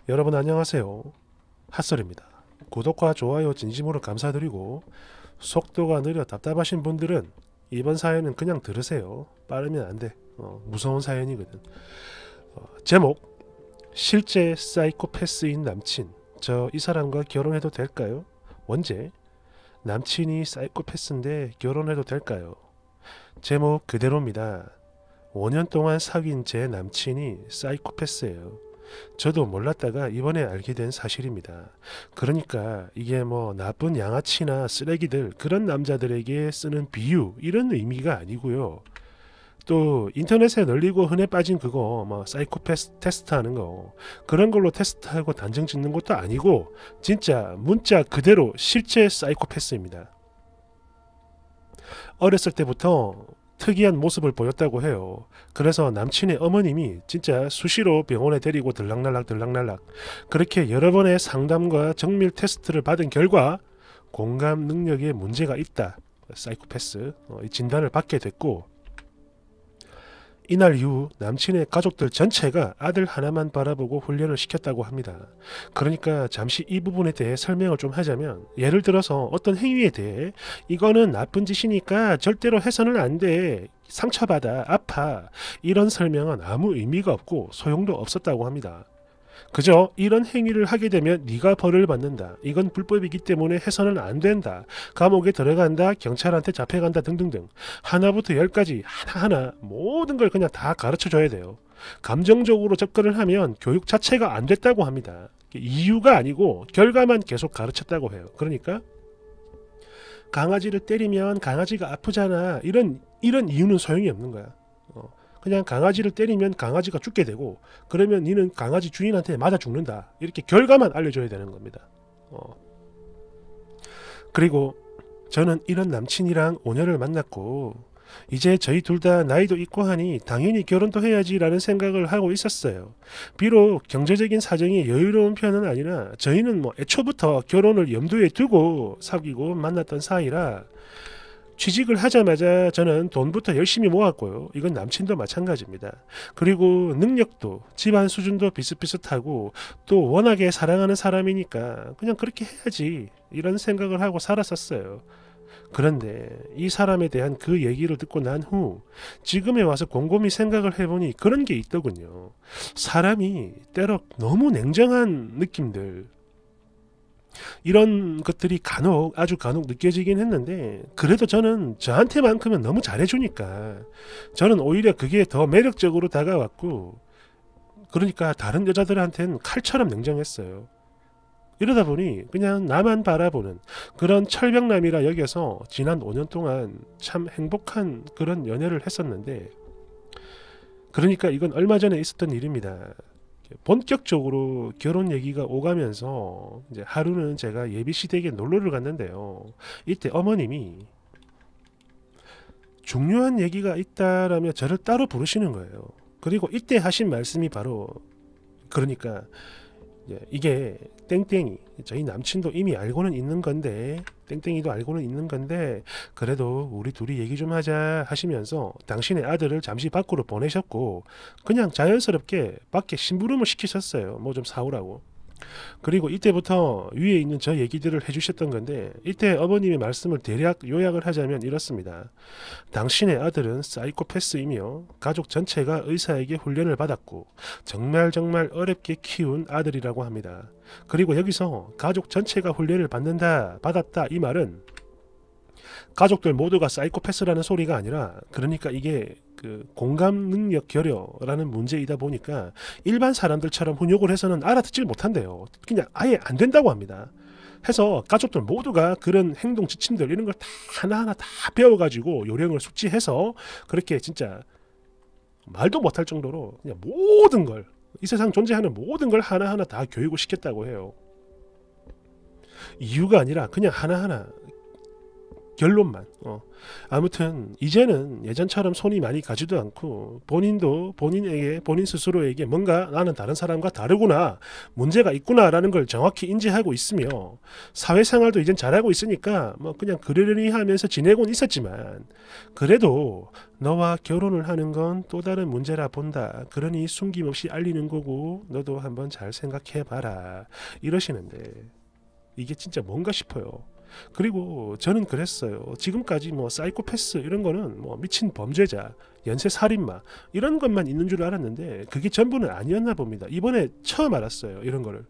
여러분 안녕하세요. 핫설입니다. 구독과 좋아요 진심으로 감사드리고 속도가 느려 답답하신 분들은 이번 사연은 그냥 들으세요. 빠르면 안 돼. 무서운 사연이거든. 제목 실제 사이코패스인 남친. 저 이 사람과 결혼해도 될까요? 원제 남친이 사이코패스인데 결혼해도 될까요? 제목 그대로입니다. 5년 동안 사귄 제 남친이 사이코패스예요. 저도 몰랐다가 이번에 알게 된 사실입니다. 그러니까 이게 뭐 나쁜 양아치나 쓰레기들 그런 남자들에게 쓰는 비유 이런 의미가 아니고요. 또 인터넷에 널리고 흔해 빠진 그거 뭐 사이코패스 테스트하는 거 그런 걸로 테스트하고 단정 짓는 것도 아니고 진짜 문자 그대로 실제 사이코패스입니다. 어렸을 때부터 특이한 모습을 보였다고 해요. 그래서 남친의 어머님이 진짜 수시로 병원에 데리고 들락날락 그렇게 여러 번의 상담과 정밀 테스트를 받은 결과 공감 능력에 문제가 있다. 사이코패스 이 진단을 받게 됐고 이날 이후 남친의 가족들 전체가 아들 하나만 바라보고 훈련을 시켰다고 합니다. 그러니까 잠시 이 부분에 대해 설명을 좀 하자면 예를 들어서 어떤 행위에 대해 이거는 나쁜 짓이니까 절대로 해서는 안 돼. 상처받아. 아파. 이런 설명은 아무 의미가 없고 소용도 없었다고 합니다. 그저 이런 행위를 하게 되면 네가 벌을 받는다. 이건 불법이기 때문에 해서는 안 된다. 감옥에 들어간다. 경찰한테 잡혀간다. 등등등. 하나부터 열까지 하나하나 모든 걸 그냥 다 가르쳐줘야 돼요. 감정적으로 접근을 하면 교육 자체가 안 됐다고 합니다. 이유가 아니고 결과만 계속 가르쳤다고 해요. 그러니까 강아지를 때리면 강아지가 아프잖아. 이런 이유는 소용이 없는 거야. 그냥 강아지를 때리면 강아지가 죽게 되고 그러면 니는 강아지 주인한테 맞아 죽는다. 이렇게 결과만 알려줘야 되는 겁니다. 그리고 저는 이런 남친이랑 5년을 만났고 이제 저희 둘 다 나이도 있고 하니 당연히 결혼도 해야지라는 생각을 하고 있었어요. 비록 경제적인 사정이 여유로운 편은 아니라 저희는 뭐 애초부터 결혼을 염두에 두고 사귀고 만났던 사이라 취직을 하자마자 저는 돈부터 열심히 모았고요. 이건 남친도 마찬가지입니다. 그리고 능력도 집안 수준도 비슷비슷하고 또 워낙에 사랑하는 사람이니까 그냥 그렇게 해야지 이런 생각을 하고 살았었어요. 그런데 이 사람에 대한 그 얘기를 듣고 난 후 지금에 와서 곰곰이 생각을 해보니 그런 게 있더군요. 사람이 때로 너무 냉정한 느낌들 이런 것들이 간혹 아주 간혹 느껴지긴 했는데 그래도 저는 저한테만큼은 너무 잘해주니까 저는 오히려 그게 더 매력적으로 다가왔고 그러니까 다른 여자들한테는 칼처럼 냉정했어요. 이러다 보니 그냥 나만 바라보는 그런 철벽남이라 여겨서 지난 5년 동안 참 행복한 그런 연애를 했었는데 그러니까 이건 얼마 전에 있었던 일입니다. 본격적으로 결혼 얘기가 오가면서 이제 하루는 제가 예비시댁에 놀러를 갔는데요. 이때 어머님이 중요한 얘기가 있다라며 저를 따로 부르시는 거예요. 그리고 이때 하신 말씀이 바로 그러니까 이게 땡땡이 저희 남친도 이미 알고는 있는 건데 땡땡이도 알고는 있는 건데 그래도 우리 둘이 얘기 좀 하자 하시면서 당신의 아들을 잠시 밖으로 보내셨고 그냥 자연스럽게 밖에 심부름을 시키셨어요. 뭐 좀 사오라고. 그리고 이때부터 위에 있는 저 얘기들을 해주셨던 건데 이때 어머님의 말씀을 대략 요약을 하자면 이렇습니다. 당신의 아들은 사이코패스이며 가족 전체가 의사에게 훈련을 받았고 정말 어렵게 키운 아들이라고 합니다. 그리고 여기서 가족 전체가 훈련을 받았다 이 말은 가족들 모두가 사이코패스라는 소리가 아니라 그러니까 이게 그 공감 능력 결여라는 문제이다 보니까 일반 사람들처럼 훈육을 해서는 알아듣질 못한대요. 그냥 아예 안 된다고 합니다. 해서 가족들 모두가 그런 행동 지침들 이런 걸 다 하나하나 다 배워가지고 요령을 숙지해서 그렇게 진짜 말도 못할 정도로 그냥 모든 걸 이 세상 존재하는 모든 걸 하나하나 다 교육을 시켰다고 해요. 이유가 아니라 그냥 하나하나 결론만. 아무튼 이제는 예전처럼 손이 많이 가지도 않고 본인도 본인 스스로에게 뭔가 나는 다른 사람과 다르구나, 문제가 있구나라는 걸 정확히 인지하고 있으며 사회생활도 이젠 잘하고 있으니까 뭐 그냥 그러려니 하면서 지내곤 있었지만 그래도 너와 결혼을 하는 건 또 다른 문제라 본다. 그러니 숨김없이 알리는 거고 너도 한번 잘 생각해봐라. 이러시는데 이게 진짜 뭔가 싶어요. 그리고 저는 그랬어요. 지금까지 뭐 사이코패스 이런 거는 뭐 미친 범죄자, 연쇄 살인마 이런 것만 있는 줄 알았는데 그게 전부는 아니었나 봅니다. 이번에 처음 알았어요. 이런 거를.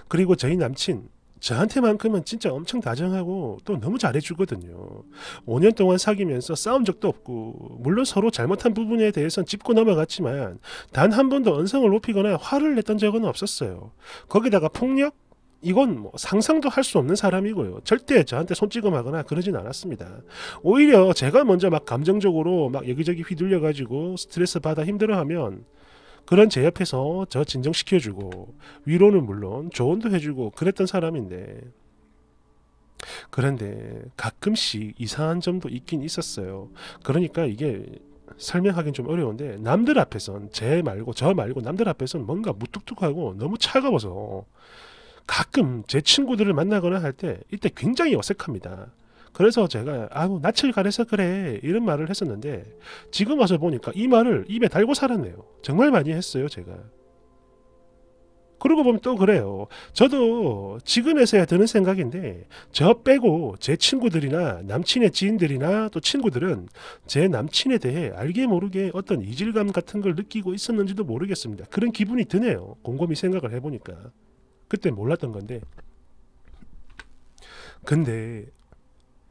그리고 저희 남친 저한테만큼은 진짜 엄청 다정하고 또 너무 잘해주거든요. 5년 동안 사귀면서 싸운 적도 없고 물론 서로 잘못한 부분에 대해서는 짚고 넘어갔지만 단 한 번도 언성을 높이거나 화를 냈던 적은 없었어요. 거기다가 폭력? 이건 뭐 상상도 할 수 없는 사람이고요. 절대 저한테 손찌검하거나 그러진 않았습니다. 오히려 제가 먼저 막 감정적으로 막 여기저기 휘둘려 가지고 스트레스 받아 힘들어하면 그런 제 옆에서 저 진정시켜주고 위로는 물론 조언도 해주고 그랬던 사람인데, 그런데 가끔씩 이상한 점도 있긴 있었어요. 그러니까 이게 설명하긴 좀 어려운데 남들 앞에선 저 말고 남들 앞에선 뭔가 무뚝뚝하고 너무 차가워서 가끔 제 친구들을 만나거나 할 때 이때 굉장히 어색합니다. 그래서 제가 낯을 가려서 그래 이런 말을 했었는데 지금 와서 보니까 이 말을 입에 달고 살았네요. 정말 많이 했어요 제가. 그러고 보면 또 그래요. 저도 지금에서야 드는 생각인데 저 빼고 제 친구들이나 남친의 지인들이나 또 친구들은 제 남친에 대해 알게 모르게 어떤 이질감 같은 걸 느끼고 있었는지도 모르겠습니다. 그런 기분이 드네요. 곰곰이 생각을 해보니까. 그때 몰랐던 건데, 근데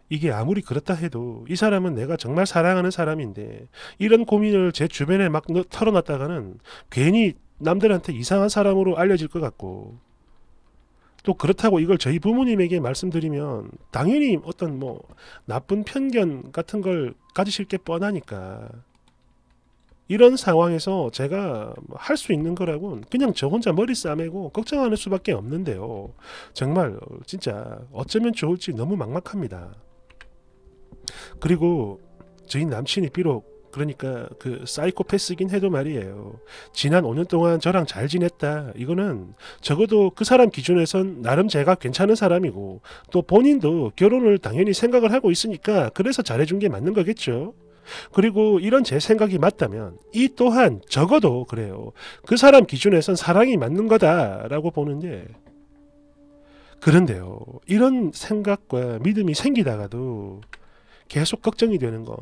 이게 아무리 그렇다 해도 이 사람은 내가 정말 사랑하는 사람인데 이런 고민을 제 주변에 막 털어놨다가는 괜히 남들한테 이상한 사람으로 알려질 것 같고, 또 그렇다고 이걸 저희 부모님에게 말씀드리면 당연히 어떤 뭐 나쁜 편견 같은 걸 가지실 게 뻔하니까 이런 상황에서 제가 할 수 있는 거라고는 그냥 저 혼자 머리 싸매고 걱정하는 수밖에 없는데요. 정말 진짜 어쩌면 좋을지 너무 막막합니다. 그리고 저희 남친이 비록 그러니까 그 사이코패스긴 해도 말이에요. 지난 5년 동안 저랑 잘 지냈다. 이거는 적어도 그 사람 기준에선 나름 제가 괜찮은 사람이고 또 본인도 결혼을 당연히 생각을 하고 있으니까 그래서 잘해준 게 맞는 거겠죠. 그리고 이런 제 생각이 맞다면 이 또한 적어도 그래요. 그 사람 기준에선 사랑이 맞는 거다라고 보는데, 그런데요. 이런 생각과 믿음이 생기다가도 계속 걱정이 되는 건,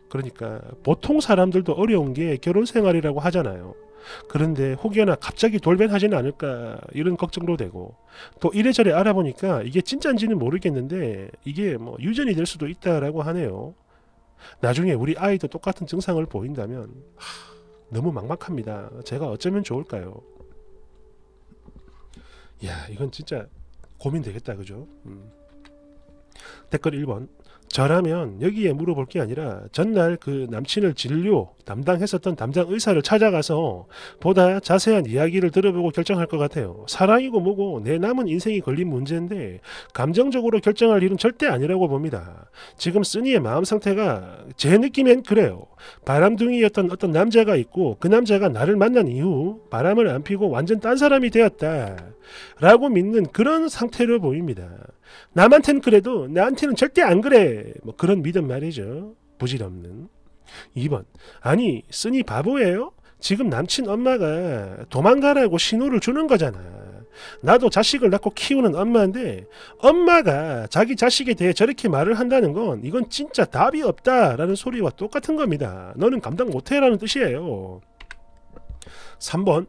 그러니까 보통 사람들도 어려운 게 결혼 생활이라고 하잖아요. 그런데 혹여나 갑자기 돌변하지는 않을까 이런 걱정도 되고, 또 이래저래 알아보니까 이게 진짜인지는 모르겠는데 이게 뭐 유전이 될 수도 있다라고 하네요. 나중에 우리 아이도 똑같은 증상을 보인다면 너무 막막합니다. 제가 어쩌면 좋을까요? 야, 이건 진짜 고민되겠다, 그죠? 댓글 1번. 저라면 여기에 물어볼 게 아니라 전날 그 남친을 진료 담당했었던 담당 의사를 찾아가서 보다 자세한 이야기를 들어보고 결정할 것 같아요. 사랑이고 뭐고 내 남은 인생이 걸린 문제인데 감정적으로 결정할 일은 절대 아니라고 봅니다. 지금 쓰니의 마음 상태가 제 느낌엔 그래요. 바람둥이였던 어떤 남자가 있고 그 남자가 나를 만난 이후 바람을 안 피고 완전 딴 사람이 되었다 라고 믿는 그런 상태로 보입니다. 남한텐 그래도 나한테는 절대 안 그래, 뭐 그런 믿음 말이죠. 부질없는. 2번. 아니 쓰니 바보예요? 지금 남친 엄마가 도망가라고 신호를 주는 거잖아. 나도 자식을 낳고 키우는 엄마인데 엄마가 자기 자식에 대해 저렇게 말을 한다는 건 이건 진짜 답이 없다라는 소리와 똑같은 겁니다. 너는 감당 못해라는 뜻이에요. 3번.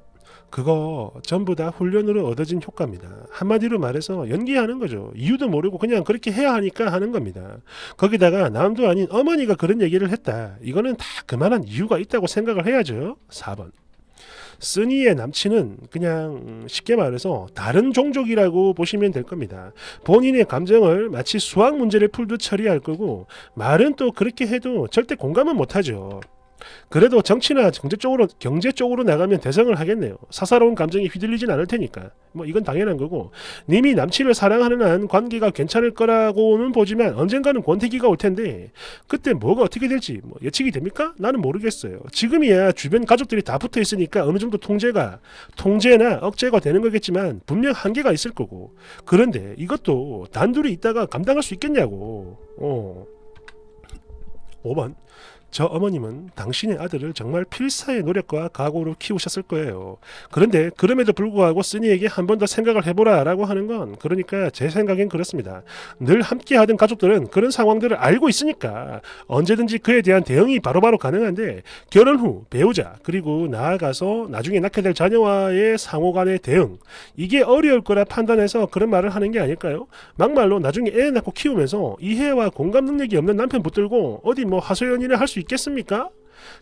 그거 전부 다 훈련으로 얻어진 효과입니다. 한마디로 말해서 연기하는 거죠. 이유도 모르고 그냥 그렇게 해야 하니까 하는 겁니다. 거기다가 남도 아닌 어머니가 그런 얘기를 했다. 이거는 다 그만한 이유가 있다고 생각을 해야죠. 4번. 쓰니의 남친은 그냥 쉽게 말해서 다른 종족이라고 보시면 될 겁니다. 본인의 감정을 마치 수학 문제를 풀듯 처리할 거고 말은 또 그렇게 해도 절대 공감은 못하죠. 그래도 정치나 경제 쪽으로 나가면 대성을 하겠네요. 사사로운 감정이 휘둘리진 않을 테니까. 뭐 이건 당연한 거고, 님이 남친을 사랑하는 한 관계가 괜찮을 거라고는 보지만 언젠가는 권태기가 올 텐데 그때 뭐가 어떻게 될지 뭐 예측이 됩니까? 나는 모르겠어요. 지금이야 주변 가족들이 다 붙어 있으니까 어느 정도 통제나 억제가 되는 거겠지만 분명 한계가 있을 거고, 그런데 이것도 단둘이 있다가 감당할 수 있겠냐고. 5번, 저 어머님은 당신의 아들을 정말 필사의 노력과 각오로 키우셨을 거예요. 그런데 그럼에도 불구하고 쓰니에게 한 번 더 생각을 해보라 라고 하는 건, 그러니까 제 생각엔 그렇습니다. 늘 함께하던 가족들은 그런 상황들을 알고 있으니까 언제든지 그에 대한 대응이 바로바로 가능한데, 결혼 후 배우자 그리고 나아가서 나중에 낳게 될 자녀와의 상호간의 대응, 이게 어려울 거라 판단해서 그런 말을 하는 게 아닐까요? 막말로 나중에 애 낳고 키우면서 이해와 공감 능력이 없는 남편 붙들고 어디 뭐 하소연이나 할 수 있겠습니까?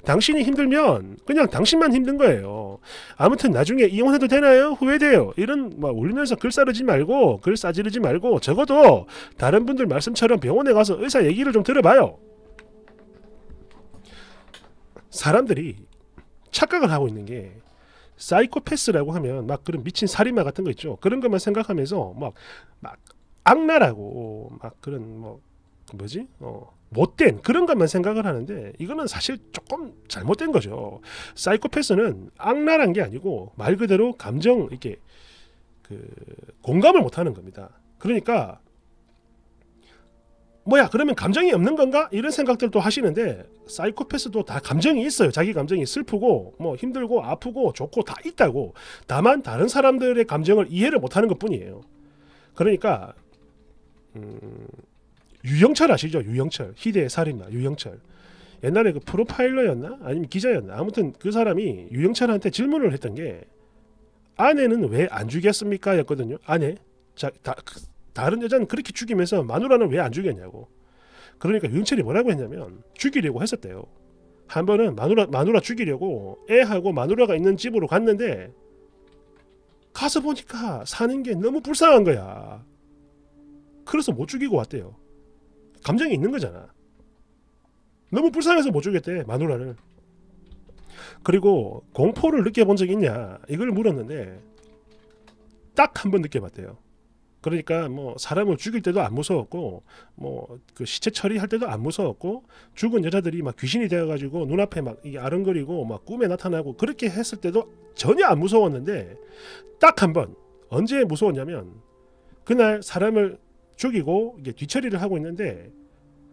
당신이 힘들면 그냥 당신만 힘든 거예요. 아무튼 나중에 이혼해도 되나요? 후회돼요. 이런 울면서 글 싸지르지 말고 적어도 다른 분들 말씀처럼 병원에 가서 의사 얘기를 좀 들어봐요. 사람들이 착각을 하고 있는 게, 사이코패스라고 하면 막 그런 미친 살인마 같은 거 있죠. 그런 것만 생각하면서 막 악랄하고 막 그런 못된 그런 것만 생각을 하는데, 이거는 사실 조금 잘못된 거죠. 사이코패스는 악랄한 게 아니고 말 그대로 감정, 이렇게 공감을 못하는 겁니다. 그러니까 그러면 감정이 없는 건가? 이런 생각들도 하시는데, 사이코패스도 다 감정이 있어요. 자기 감정이 슬프고 힘들고 아프고 좋고 다 있다고. 다만 다른 사람들의 감정을 이해를 못하는 것뿐이에요. 그러니까 유영철 아시죠? 유영철, 희대의 살인마 유영철. 옛날에 그 프로파일러였나? 아니면 기자였나? 아무튼 그 사람이 유영철한테 질문을 했던 게, 아내는 왜 안 죽였습니까? 였거든요. 아내. 다른 여자는 그렇게 죽이면서 마누라는 왜 안 죽였냐고. 그러니까 유영철이 뭐라고 했냐면, 죽이려고 했었대요. 한 번은 마누라 죽이려고 애하고 마누라가 있는 집으로 갔는데, 가서 보니까 사는 게 너무 불쌍한 거야. 그래서 못 죽이고 왔대요. 감정이 있는 거잖아. 너무 불쌍해서 못 죽였대, 마누라를. 그리고 공포를 느껴본 적 있냐 이걸 물었는데 딱 한 번 느껴봤대요. 그러니까 사람을 죽일 때도 안 무서웠고, 그 시체 처리할 때도 안 무서웠고, 죽은 여자들이 막 귀신이 되어가지고 눈앞에 막 이게 아른거리고 막 꿈에 나타나고 그렇게 했을 때도 전혀 안 무서웠는데, 딱 한 번. 언제 무서웠냐면, 그날 사람을 죽이고 이게 뒤처리를 하고 있는데,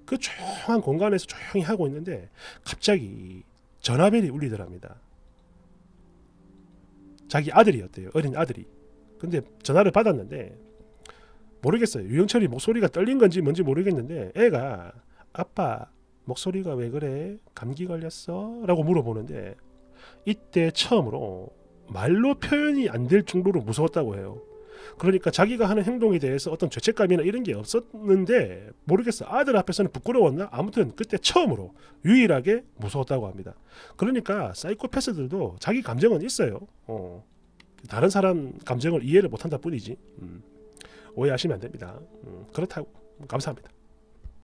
그 조용한 공간에서 조용히 하고 있는데 갑자기 전화벨이 울리더랍니다. 자기 아들이었대요. 어린 아들이. 근데 전화를 받았는데, 모르겠어요. 유영철이 목소리가 떨린 건지 뭔지 모르겠는데, 애가 아빠 목소리가 왜 그래? 감기 걸렸어? 라고 물어보는데, 이때 처음으로 말로 표현이 안 될 정도로 무서웠다고 해요. 그러니까 자기가 하는 행동에 대해서 어떤 죄책감이나 이런 게 없었는데, 모르겠어, 아들 앞에서는 부끄러웠나? 아무튼 그때 처음으로 유일하게 무서웠다고 합니다. 그러니까 사이코패스들도 자기 감정은 있어요. 다른 사람 감정을 이해를 못한다 뿐이지. 오해하시면 안 됩니다. 그렇다고. 감사합니다.